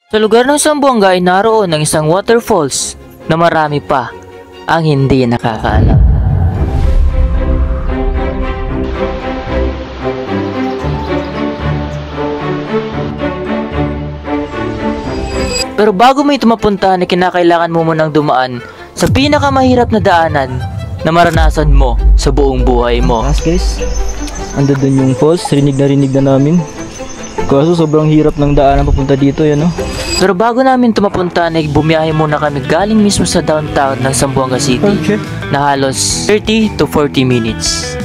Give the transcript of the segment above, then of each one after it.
Sa lugar ng Zamboanga ay naroon ang isang waterfalls na marami pa ang hindi nakakaalam. Pero bago mo ito mapuntahan ay kinakailangan mo munang dumaan sa pinakamahirap na daanan na maranasan mo sa buong buhay mo. Guys, ando dun yung falls, rinig na namin. Kaso sobrang hirap ng daanan papunta dito, yan o. Pero bago namin ito mapuntahan ay bumiyahe muna kami galing mismo sa downtown ng Zamboanga City na halos 30 to 40 minutes.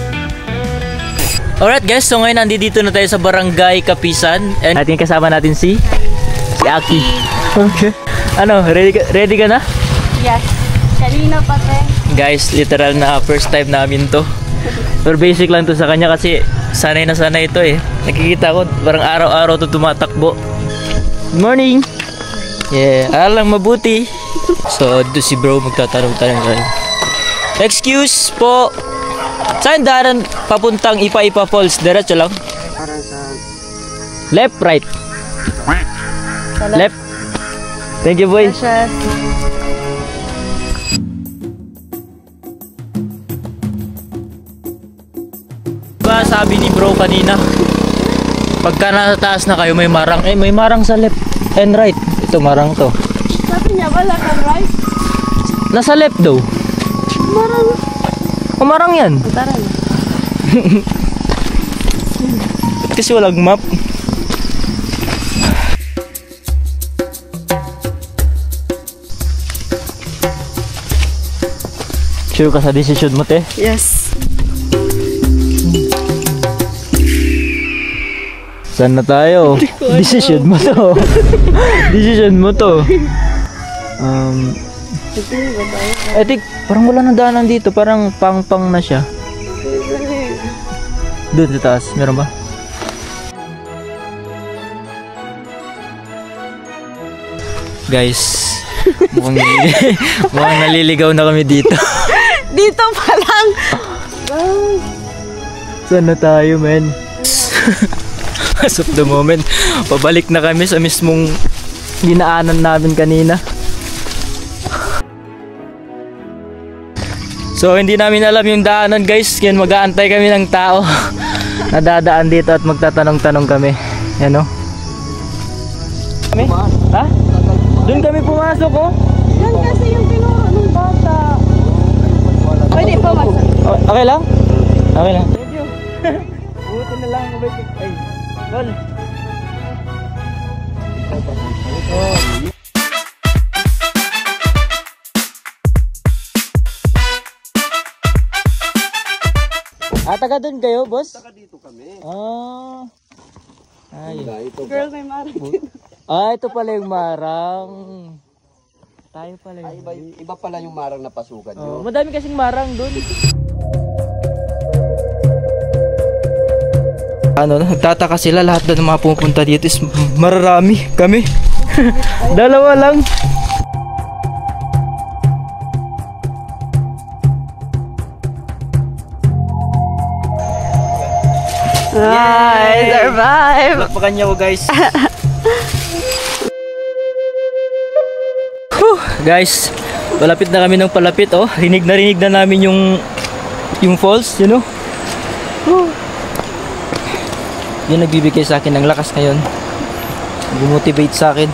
Alright guys, so ngayon nandito na tayo sa Barangay Kapisan and ating kasama natin si Aki. Okay. Ano, ready ka na? Yes. Kanina pa tayo. Guys, literal na first time namin to. Pero basic lang to sa kanya kasi sanay na sanay ito eh. Nakikita ko parang araw-araw to tumatakbo. Good morning! Yeah, alang mabuti. So, doon si bro magtatanong-tanong tayo. Excuse po. Saan daanan papuntang Ipa-Ipa Falls? Diretso lang? Left, right? Left. Thank you, boy. Diba sabi ni bro kanina, pagka nasa taas na kayo may marang. Eh, may marang sa left and right. Ito marang to. Sabi niya wala kang right? Nasa left daw. Marang. O marang yan. Tara na. Kasi walang map. Sure ka sa decision mo, te? Yes. Saan na tayo? Decision mo to. Decision mo to. I think parang wala nang daanan dito. Parang pang-pang na siya. Doon sa taas. Meron ba? Guys, mukhang naliligaw na kami dito. Dito pa lang. Saan na tayo, men? As of the moment, pabalik na kami sa mismong dinaanan namin kanina. So hindi namin alam yung daanan guys, kaya mag-aantay kami ng tao na dadaan dito at magtatanong-tanong kami. Yan o. Kami? Ha? Doon kami pumasok oh. Yan kasi yung tinuro ng bata. Pwede pa masok. Oh, okay lang? Okay lang. Thank you. Buti na lang mabait. Ay, Tol. Taga doon kayo, boss? Taga dito kami. Ay. Girl, may marang dito. Ito pala yung marang. Tayo pala yung... Iba pala yung marang na pasukan nyo. Madami kasing marang doon. Ano, nagtataka sila lahat na ng mga pupunta dito is mararami kami. Dalawa lang. I survive! Lakpakan niyo ako guys. Guys, palapit na kami ng palapit oh. Rinig na namin yung falls, you know. Yun nagbibigay sa akin ng lakas ngayon. Nag-motivate sa akin.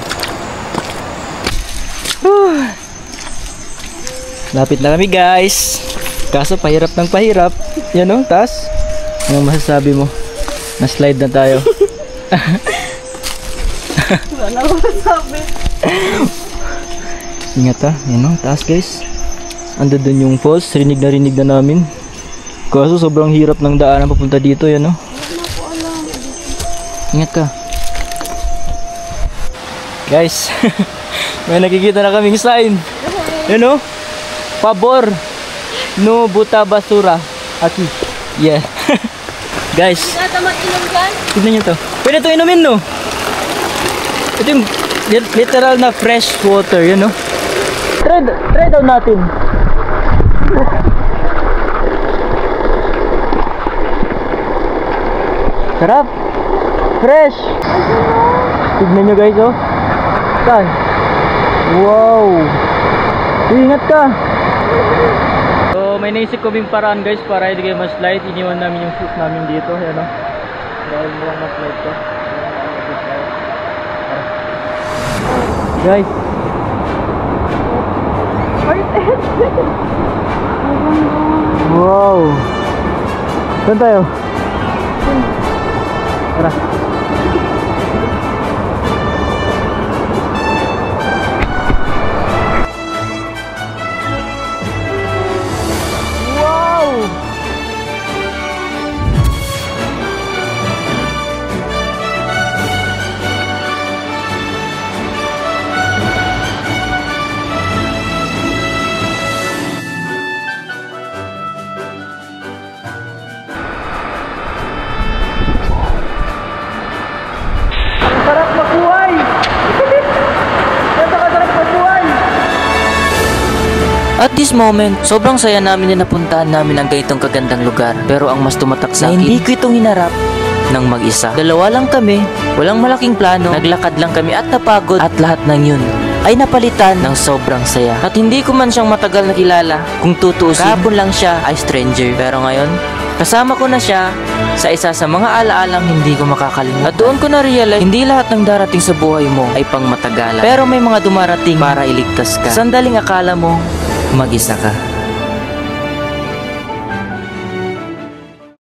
Lapit na kami guys. Kaso pahirap ng pahirap. Yan o, taas. Anong masasabi mo? Na-slide na tayo. Wala ko masabi. Ingat ha, yan o, taas guys. Ando dun yung falls, rinig na namin. Kaso sobrang hirap ng daanan papunta dito, yan o. Ingat ka. Guys, may nakikita na kaming sign. Yan o, pabor no buta basura. Aki. Yeah. Guys, Tatamat inom dyan? tignan nyo to. Pwede to inumin no. Ito yung literal na fresh water, yun no. Try daw natin. Sarap. Fresh. Tignan nyo guys oh. Saan? Wow! Ingat ka! So may naisip kaming paraan guys para hindi kayo ma-slide. Iniwan namin yung shoes namin dito. Ayan o. Dahil mukhang ma-slide to. Guys! Wow! Saan tayo? Tara! At this moment, sobrang saya namin na napuntahan namin ang ganitong kagandang lugar. Pero ang mas tumatak sa akin, hindi ko itong hinarap ng mag-isa. Dalawa lang kami, walang malaking plano, naglakad lang kami at napagod. At lahat ng yun ay napalitan ng sobrang saya. At hindi ko man siyang matagal na kilala. Kung tutuusin, kahapon lang siya ay stranger. Pero ngayon, kasama ko na siya sa isa sa mga alaalang hindi ko makakalimutan. At doon ko na-realize, hindi lahat ng darating sa buhay mo ay pang matagalan. Pero may mga dumarating para iligtas ka. Sandaling akala mo, mag-isa ka.